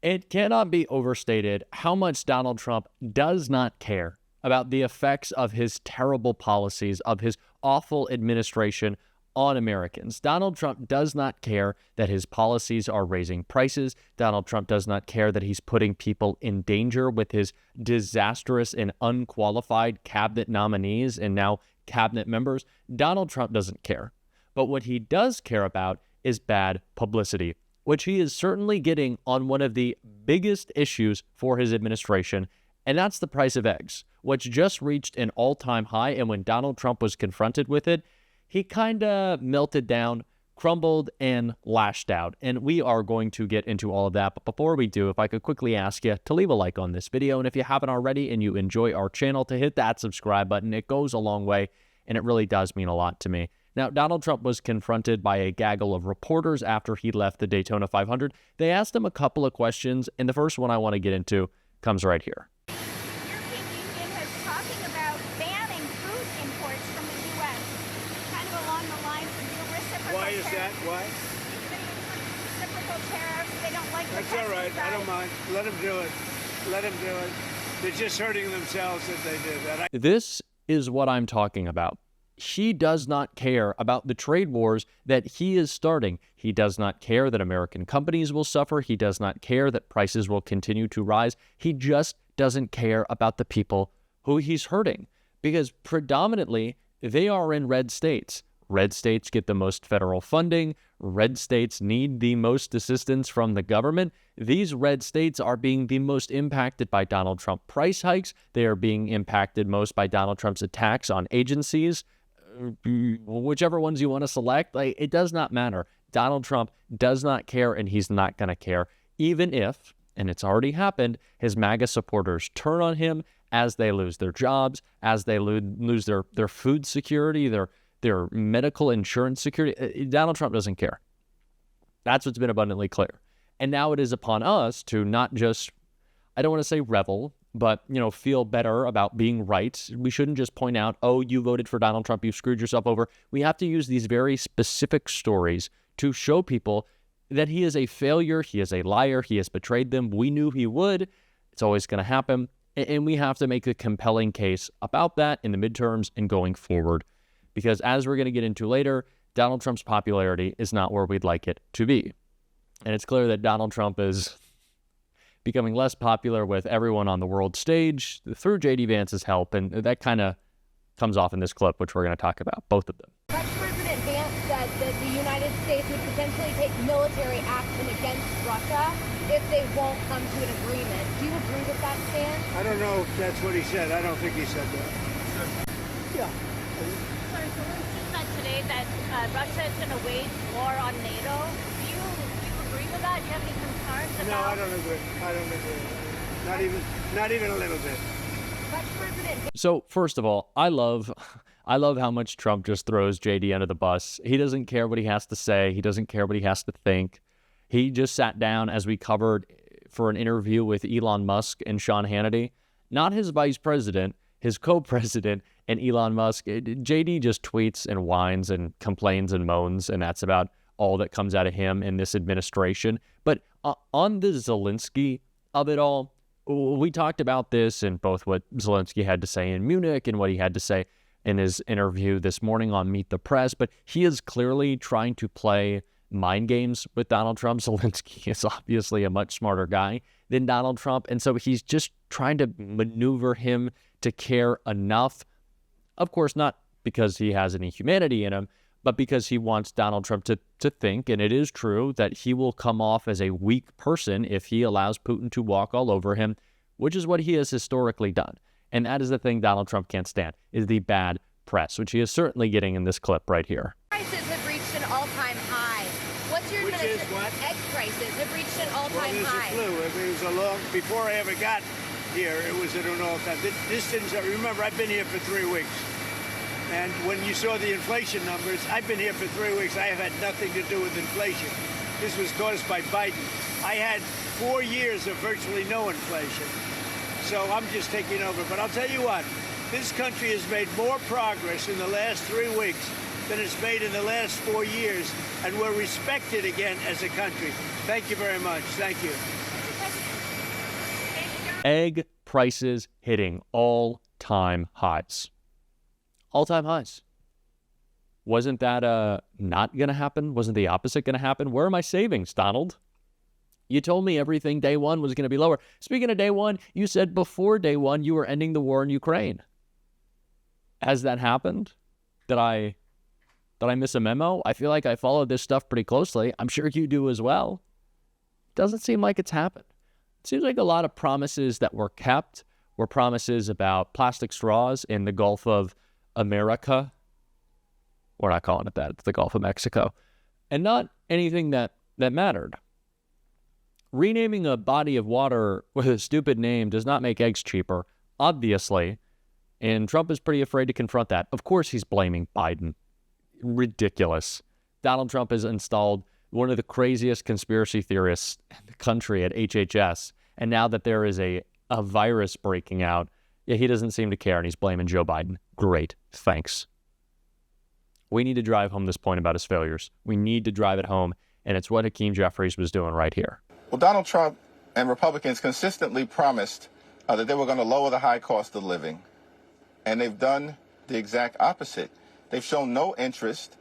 It cannot be overstated how much Donald Trump does not care about the effects of his terrible policies, of his awful administration on Americans. Donald Trump does not care that his policies are raising prices. Donald Trump does not care that he's putting people in danger with his disastrous and unqualified cabinet nominees and now cabinet members. Donald Trump doesn't care. But what he does care about is bad publicity, which he is certainly getting on one of the biggest issues for his administration, and that's the price of eggs, which just reached an all-time high. And when Donald Trump was confronted with it, he kind of melted down, crumbled, and lashed out. And we are going to get into all of that. But before we do, if I could quickly ask you to leave a like on this video. And if you haven't already and you enjoy our channel, to hit that subscribe button. It goes a long way, and it really does mean a lot to me. Now, Donald Trump was confronted by a gaggle of reporters after he left the Daytona 500. They asked him a couple of questions, and the first one I want to get into comes right here. European Union is talking about banning food imports from the U.S., kind of along the lines of your reciprocal Why is that? tariffs. Why? Reciprocal tariffs, they don't like the That's all right. I don't mind. Let them do it. Let them do it. They're just hurting themselves if they do that. This is what I'm talking about. He does not care about the trade wars that he is starting. He does not care that American companies will suffer. He does not care that prices will continue to rise. He just doesn't care about the people who he's hurting, because predominantly they are in red states. Red states get the most federal funding. Red states need the most assistance from the government. These red states are being the most impacted by Donald Trump price hikes. They are being impacted most by Donald Trump's attacks on agencies. Whichever ones you want to select, it does not matter. Donald Trump does not care, and he's not going to care, even if, and it's already happened, his MAGA supporters turn on him as they lose their jobs, as they lose their food security, their medical insurance security. Donald Trump doesn't care. That's what's been abundantly clear. And now it is upon us to not just, I don't want to say revel, but, feel better about being right. We shouldn't just point out, oh, you voted for Donald Trump, you screwed yourself over. We have to use these very specific stories to show people that he is a failure, he is a liar, he has betrayed them. We knew he would. It's always going to happen. And we have to make a compelling case about that in the midterms and going forward. Because as we're going to get into later, Donald Trump's popularity is not where we'd like it to be. And it's clear that Donald Trump is becoming less popular with everyone on the world stage through J.D. Vance's help, and that kind of comes off in this clip, which we're going to talk about, both of them. Vice President Vance said that the United States would potentially take military action against Russia if they won't come to an agreement. Do you agree with that stance? I don't know if that's what he said. I don't think he said that. Yeah. Sorry, Zelensky said today that Russia is going to wage war on NATO. Do you agree with that? Do you have any concerns about? No, I don't agree. I don't agree. Not even a little bit. So first of all, I love how much Trump just throws JD under the bus. He doesn't care what he has to say. He doesn't care what he has to think. He just sat down, as we covered, for an interview with Elon Musk and Sean Hannity. Not his vice president, his co-president and Elon Musk. JD just tweets and whines and complains and moans, and that's about all that comes out of him in this administration. But on the Zelensky of it all, we talked about this in both what Zelensky had to say in Munich and what he had to say in his interview this morning on Meet the Press. But he is clearly trying to play mind games with Donald Trump. Zelensky is obviously a much smarter guy than Donald Trump. And so he's just trying to maneuver him to care enough. Of course, not because he has any humanity in him, but because he wants Donald Trump to think, and it is true, that he will come off as a weak person if he allows Putin to walk all over him, which is what he has historically done. And that is the thing Donald Trump can't stand, is the bad press, which he is certainly getting in this clip right here. Prices have reached an all-time high. What's your Which is what? Egg prices have reached an all-time Well, high. there's a flu. It was a long, before I ever got here, it was at an all-time. This didn't, remember, I've been here for 3 weeks. And when you saw the inflation numbers, I've been here for 3 weeks. I have had nothing to do with inflation. This was caused by Biden. I had 4 years of virtually no inflation. So I'm just taking over. But I'll tell you what, this country has made more progress in the last 3 weeks than it's made in the last 4 years. And we're respected again as a country. Thank you very much. Thank you. Egg prices hitting all-time highs. All-time highs. Wasn't that not going to happen? Wasn't the opposite going to happen? Where are my savings, Donald? You told me everything day one was going to be lower. Speaking of day one, you said before day one you were ending the war in Ukraine. Has that happened? Did I miss a memo? I feel like I followed this stuff pretty closely. I'm sure you do as well. Doesn't seem like it's happened. It seems like a lot of promises that were kept were promises about plastic straws in the Gulf of America. We're not calling it that. It's the Gulf of Mexico. And not anything that mattered. Renaming a body of water with a stupid name does not make eggs cheaper, obviously. And Trump is pretty afraid to confront that. Of course he's blaming Biden. Ridiculous. Donald Trump has installed one of the craziest conspiracy theorists in the country at HHS. And now that there is a virus breaking out, he doesn't seem to care, and he's blaming Joe Biden. Great. Thanks. We need to drive home this point about his failures. We need to drive it home, and it's what Hakeem Jeffries was doing right here. Well, Donald Trump and Republicans consistently promised that they were going to lower the high cost of living, and they've done the exact opposite. They've shown no interest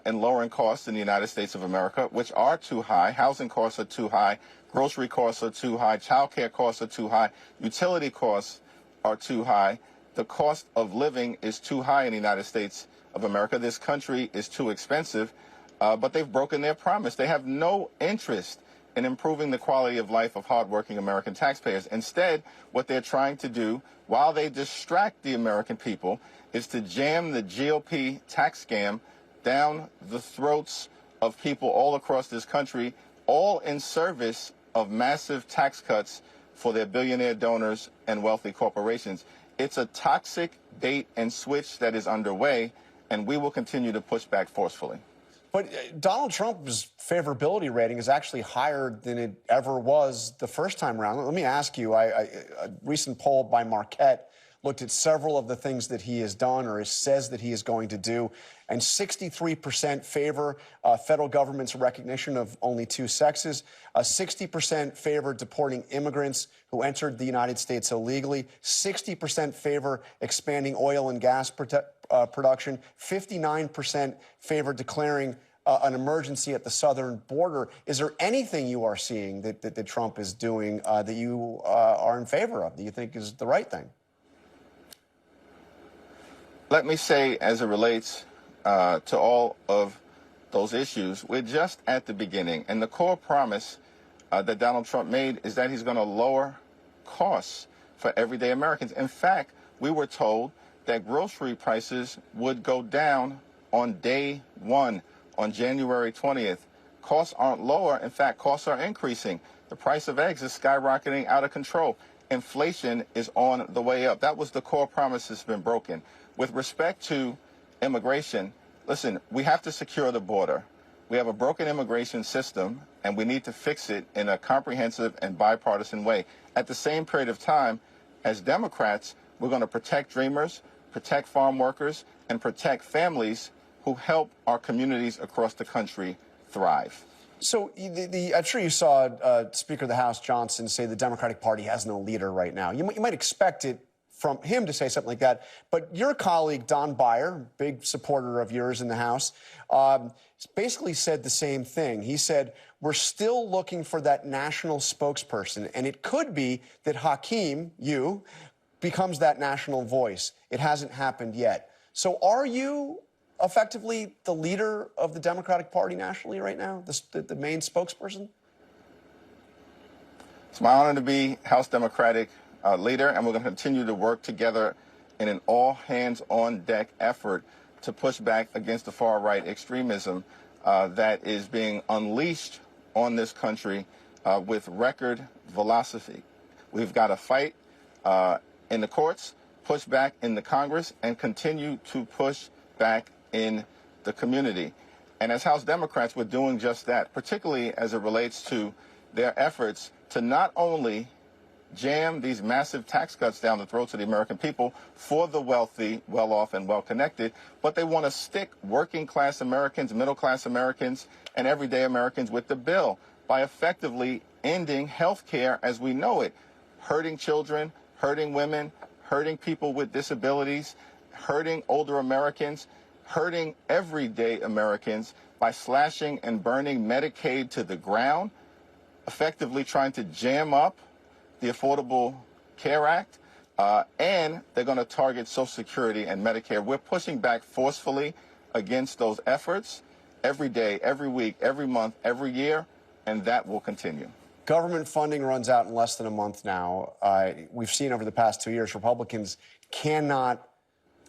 in lowering costs in the United States of America, which are too high. Housing costs are too high. Grocery costs are too high. Child care costs are too high. Utility costs are too high. The cost of living is too high in the United States of America. This country is too expensive, but they've broken their promise. They have no interest in improving the quality of life of hardworking American taxpayers. Instead, what they're trying to do, while they distract the American people, is to jam the GOP tax scam down the throats of people all across this country, all in service of massive tax cuts for their billionaire donors and wealthy corporations. It's a toxic bait and switch that is underway, and we will continue to push back forcefully. But Donald Trump's favorability rating is actually higher than it ever was the first time around. Let me ask you, a recent poll by Marquette looked at several of the things that he has done or says that he is going to do, and 63% favor federal government's recognition of only two sexes, 60% favor deporting immigrants who entered the United States illegally, 60% favor expanding oil and gas production, 59% favor declaring an emergency at the southern border. Is there anything you are seeing that Trump is doing that you are in favor of, that you think is the right thing? Let me say, as it relates to all of those issues, we're just at the beginning. And the core promise that Donald Trump made is that he's going to lower costs for everyday Americans. In fact, we were told that grocery prices would go down on day one, on January 20th. Costs aren't lower. In fact, costs are increasing. The price of eggs is skyrocketing out of control. Inflation is on the way up. That was the core promise that's been broken. With respect to immigration, listen, we have to secure the border. We have a broken immigration system, and we need to fix it in a comprehensive and bipartisan way. At the same period of time, as Democrats, we're going to protect dreamers, protect farm workers, and protect families who help our communities across the country thrive. So I'm sure you saw Speaker of the House Johnson say the Democratic Party has no leader right now. You might expect it from him to say something like that. But your colleague, Don Beyer, big supporter of yours in the House, basically said the same thing. He said, we're still looking for that national spokesperson, and it could be that Hakeem, you, becomes that national voice. It hasn't happened yet. So are you effectively the leader of the Democratic Party nationally right now, the main spokesperson? It's my honor to be House Democratic leader, and we're going to continue to work together in an all-hands-on-deck effort to push back against the far-right extremism that is being unleashed on this country with record velocity. We've got to fight in the courts, push back in the Congress, and continue to push back in the community. And as House Democrats, we're doing just that, particularly as it relates to their efforts to not only jam these massive tax cuts down the throats of the American people for the wealthy, well-off, and well-connected, but they want to stick working-class Americans, middle-class Americans, and everyday Americans with the bill by effectively ending health care as we know it. hurting children, hurting women, hurting people with disabilities, hurting older Americans, hurting everyday Americans by slashing and burning Medicaid to the ground, effectively trying to jam up the Affordable Care Act, and they're going to target Social Security and Medicare. We're pushing back forcefully against those efforts every day, every week, every month, every year, and that will continue. Government funding runs out in less than a month now. We've seen over the past 2 years, Republicans cannot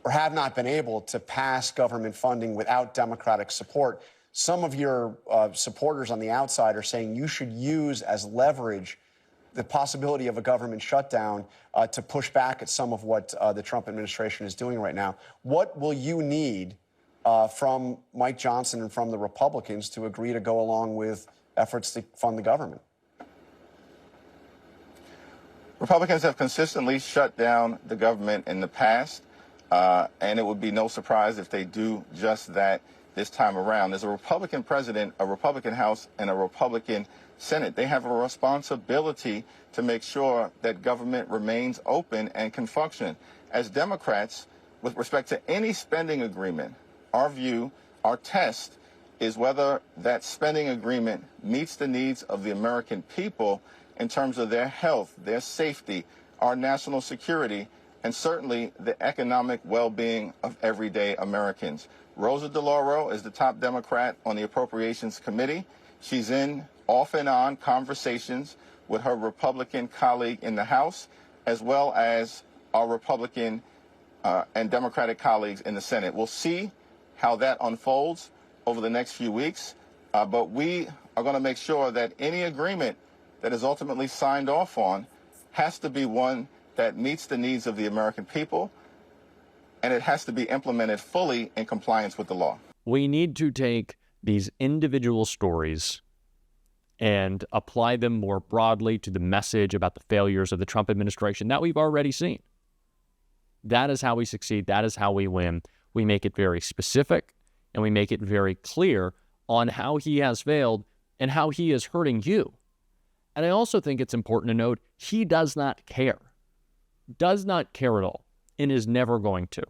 or have not been able to pass government funding without Democratic support. Some of your supporters on the outside are saying you should use as leverage the possibility of a government shutdown to push back at some of what the Trump administration is doing right now. What will you need from Mike Johnson and from the Republicans to agree to go along with efforts to fund the government? Republicans have consistently shut down the government in the past, and it would be no surprise if they do just that this time around. There's a Republican president, a Republican House, and a Republican Senate. They have a responsibility to make sure that government remains open and can function. As Democrats, with respect to any spending agreement, our view, our test, is whether that spending agreement meets the needs of the American people in terms of their health, their safety, our national security, and certainly the economic well-being of everyday Americans. Rosa DeLauro is the top Democrat on the Appropriations Committee. She's in off and on conversations with her Republican colleague in the House, as well as our Republican and Democratic colleagues in the Senate. We'll see how that unfolds over the next few weeks, but we are going to make sure that any agreement that is ultimately signed off on has to be one that meets the needs of the American people, and it has to be implemented fully in compliance with the law. We need to take these individual stories and apply them more broadly to the message about the failures of the Trump administration that we've already seen. That is how we succeed. That is how we win. We make it very specific, and we make it very clear on how he has failed and how he is hurting you. And I also think it's important to note he does not care at all, and is never going to.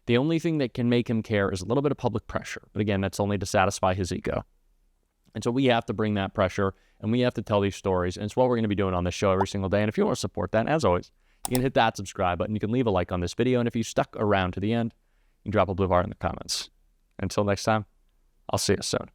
The only thing that can make him care is a little bit of public pressure. But again, that's only to satisfy his ego. And so we have to bring that pressure, and we have to tell these stories. And it's what we're going to be doing on this show every single day. And if you want to support that, as always, you can hit that subscribe button. You can leave a like on this video. And if you stuck around to the end, you can drop a blue heart in the comments. Until next time, I'll see you soon.